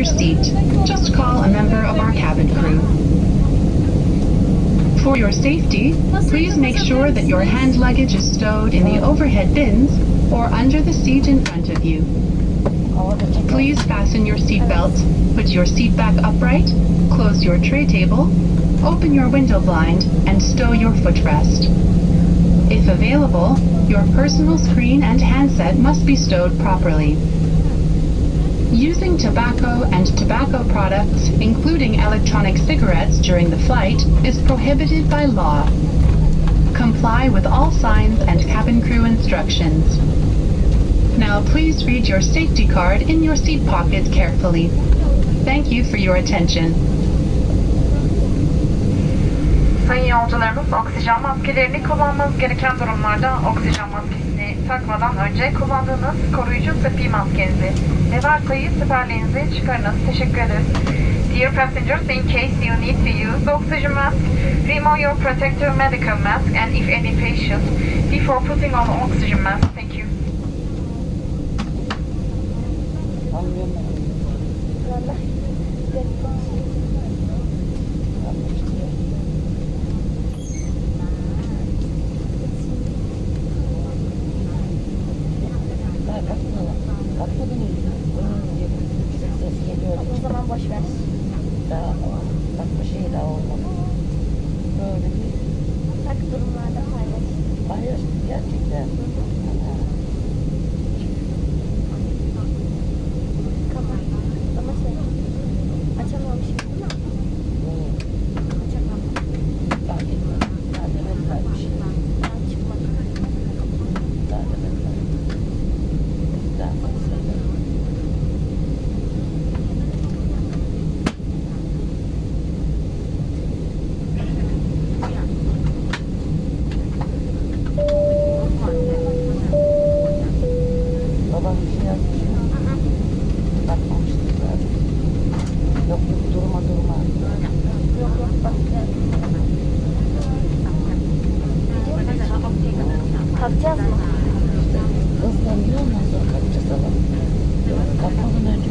your seat, just call a member of our cabin crew. For your safety, please make sure that your hand luggage is stowed in the overhead bins or under the seat in front of you. Please fasten your seatbelt, put your seat back upright, close your tray table, open your window blind, and stow your footrest. If available, your personal screen and handset must be stowed properly. Using tobacco and tobacco products, including electronic cigarettes during the flight, is prohibited by law. Comply with all signs and cabin crew instructions. Now please read your safety card in your seat pocket carefully. Thank you for your attention. Sayın yolcularımız, oksijen maskelerini kullanmanız gereken durumlarda oksijen maskesini takmadan önce kullandığınız koruyucu tıbbi maskenizi ve varsayı siperliğinizi çıkarınız. Teşekkür ederiz. Dear passengers, in case you need to use the oxygen mask, remove your protective medical mask and if any patient before putting on the oxygen mask. Thank you. O zaman boş ver. Daha bakma şey daha olmadı. Böyle bir Tak durumlarda paylaş. hayır gerçekten. Kapat. Ama şey. Açamamışım değil mi? Açamam. Fark etmez. Zaten ben vermiş. Ben çıkmadım. Zaten ben vermiş. Daha fazla. Babam bir şey yazmış. Bakmamıştır zaten. Yok yok durma. Yok bak. Kalkacağız mı? İşte hızlanıyor ondan sonra kalkacağız ama. Kalkmadan önce